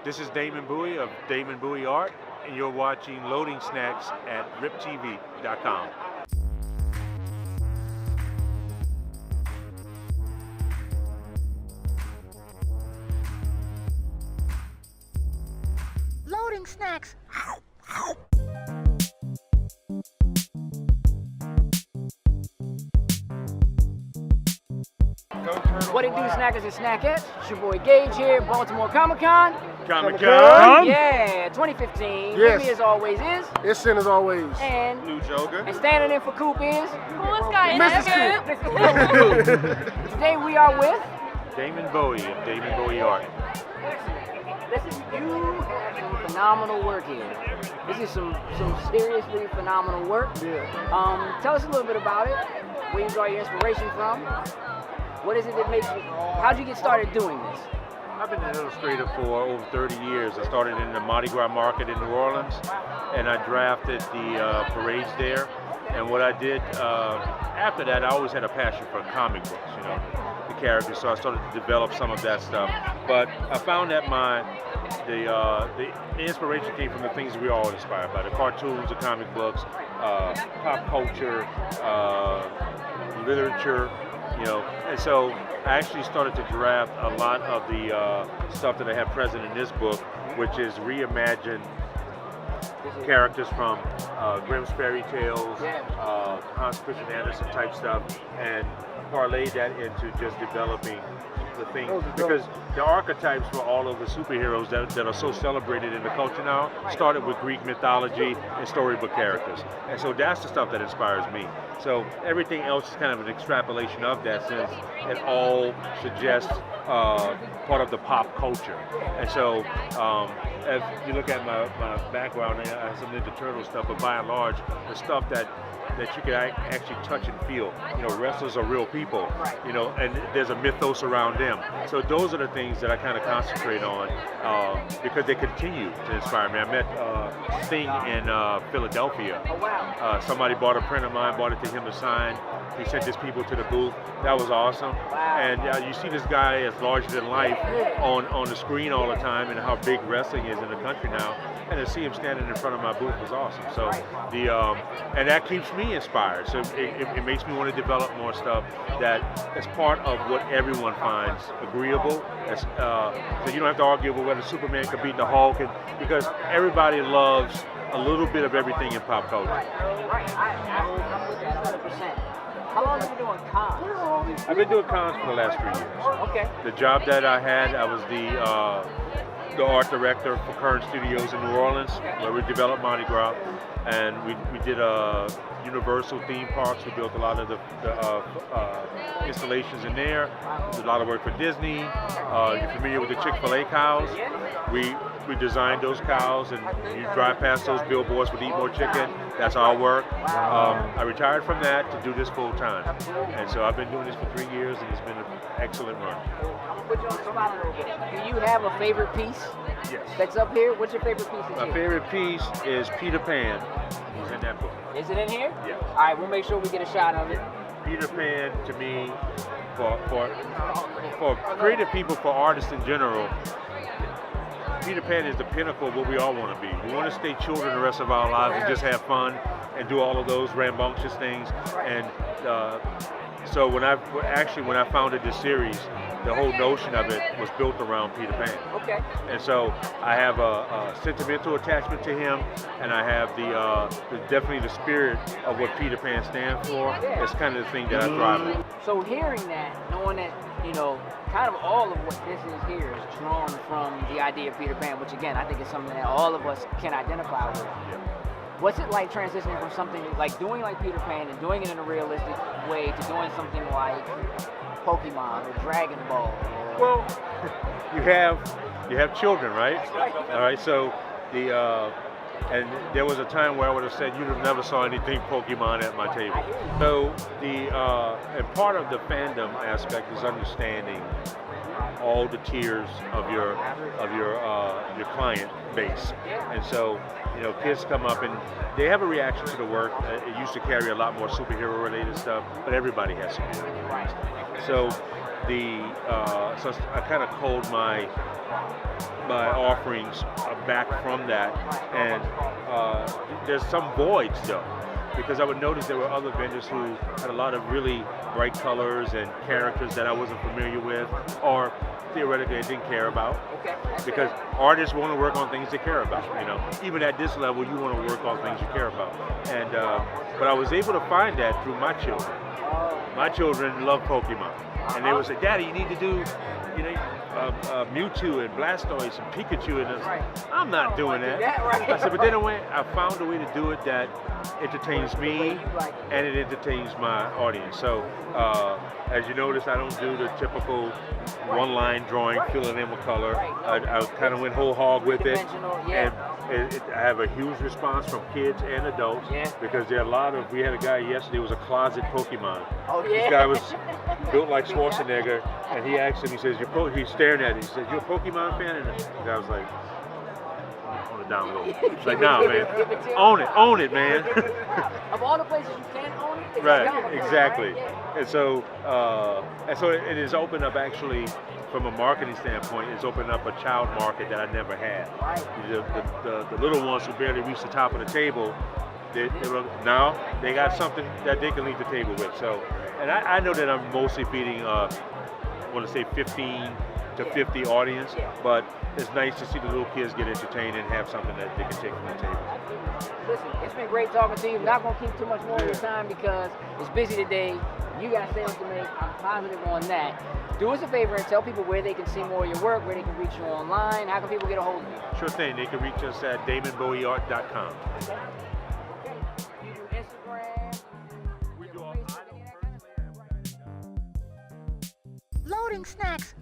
This is Damon Bowie of Damon Bowie Art, and you're watching Loading Snacks at riptv.com. Loading Snacks. What it do, snackers and snackettes? It's your boy Gage here, Baltimore Comic Con. Comic Con. Yeah, 2015. Yes. With me as always is. It's sin as always. And New Joker. And standing in for Coop is. Coolest guy in Mrs. Today we are with. Damon Bowie of Damon Bowie Art. Listen, you have some phenomenal work here. This is some seriously phenomenal work. Yeah. Tell us a little bit about it. Where you draw your inspiration from? What is it that makes you? How'd you get started doing this? I've been an illustrator for over 30 years. I started in the Mardi Gras market in New Orleans, and I drafted the parades there. And what I did after that, I always had a passion for comic books, you know, the characters. So I started to develop some of that stuff. But I found that the inspiration came from the things that we all inspired by: the cartoons, the comic books, pop culture, literature. You know, and so I actually started to draft a lot of the stuff that I have present in this book, which is reimagined characters from Grimm's fairy tales, Hans Christian Andersen type stuff, and parlay that into just developing the thing, because the archetypes for all of the superheroes that are so celebrated in the culture now started with Greek mythology and storybook characters, and so that's the stuff that inspires me. So everything else is kind of an extrapolation of that, since it all suggests part of the pop culture. And so as you look at my background, I have some Ninja Turtle stuff, but by and large, the stuff that you can actually touch and feel. You know, wrestlers are real people, you know, and there's a mythos around them. So those are the things that I kind of concentrate on because they continue to inspire me. I met Sting in Philadelphia. Somebody bought a print of mine, bought it to him to sign. He sent his people to the booth. That was awesome. And you see this guy as larger than life on the screen all the time, and how big wrestling is in the country now. And to see him standing in front of my booth was awesome. So and that keeps me inspired. So it makes me want to develop more stuff that is part of what everyone finds agreeable. So you don't have to argue over whether Superman could beat the Hulk, because everybody loves a little bit of everything in pop culture. Right. I'm with that 100%. How long have you been doing cons? I've been doing cons for the last 3 years. Okay. The job that I had, I was the art director for Current Studios in New Orleans, where we developed Mardi Gras, and we did Universal theme parks. We built a lot of the installations in there. Did a lot of work for Disney. You're familiar with the Chic-fil-a Cows? We designed those cows, and you drive past those billboards with Eat More Chicken. That's our work. I retired from that to do this full time, and so I've been doing this for 3 years, and it's been an excellent run. I'm gonna put you on the spot a little bit. Do you have a favorite piece? Yes. That's up here. What's your favorite piece? My favorite piece is Peter Pan. He's in that book. Is it in here? Yes. All right, we'll make sure we get a shot of it. Peter Pan, to me, for creative people, for artists in general, Peter Pan is the pinnacle of what we all want to be. We want to stay children the rest of our lives and just have fun and do all of those rambunctious things. And so when I founded this series, the whole notion of it was built around Peter Pan. Okay. And so I have a sentimental attachment to him, and I have definitely the spirit of what Peter Pan stands for. It's kind of the thing that I thrive on. So hearing that, knowing that, you know, kind of all of what this is here is drawn from the idea of Peter Pan, which again, I think is something that all of us can identify with. What's it like transitioning from something like doing like Peter Pan and doing it in a realistic way to doing something like Pokemon or Dragon Ball? Well, you have children, right? All right. So and there was a time where I would have said you'd have never saw anything Pokemon at my table. So and part of the fandom aspect is understanding all the tiers of your client base, and so you know, kids come up and they have a reaction to the work. It used to carry a lot more superhero related stuff, but everybody has superhero related stuff. So so I kind of culled my offerings back from that, and there's some voids though, because I would notice there were other vendors who had a lot of really bright colors and characters that I wasn't familiar with, or theoretically I didn't care about. Okay. Because artists want to work on things they care about, you know. Even at this level, you want to work on things you care about. And but I was able to find that through my children. My children love Pokemon, and they would say, "Daddy, you need to do, you know, Mewtwo and Blastoise and Pikachu." And I'm not doing that. I said, but then I found a way to do it that entertains me and it entertains my audience. So as you notice, I don't do the typical one-line drawing, fill it in with color. I kind of went whole hog with it, and I have a huge response from kids and adults, because there are a lot of. We had a guy yesterday who was a closet Pokemon. Oh, yeah. This guy was built like Schwarzenegger, and he asked him. He says, he's staring at it. He says, "You're a Pokemon fan?" And the guy was like, on the down low. It's like, nah, man, own it, man. Of all the places you can own it, it's Right, Comic-Con, exactly. Right? Yeah. And so it has opened up, actually, from a marketing standpoint, it's opened up a child market that I never had. Right. The little ones who barely reach the top of the table, now they got something that they can leave the table with. So, and I know that I'm mostly feeding, I want to say 15 to 50 audience, but it's nice to see the little kids get entertained and have something that they can take from the table. Listen, it's been great talking to you. I'm not going to keep too much more of your time because it's busy today. You got sales to make. I'm positive on that. Do us a favor and tell people where they can see more of your work, where they can reach you online. How can people get a hold of you? Sure thing. They can reach us at DamonBowieArt.com. Okay. You do Instagram. We do all Facebook, any of that kind of stuff? Loading snacks.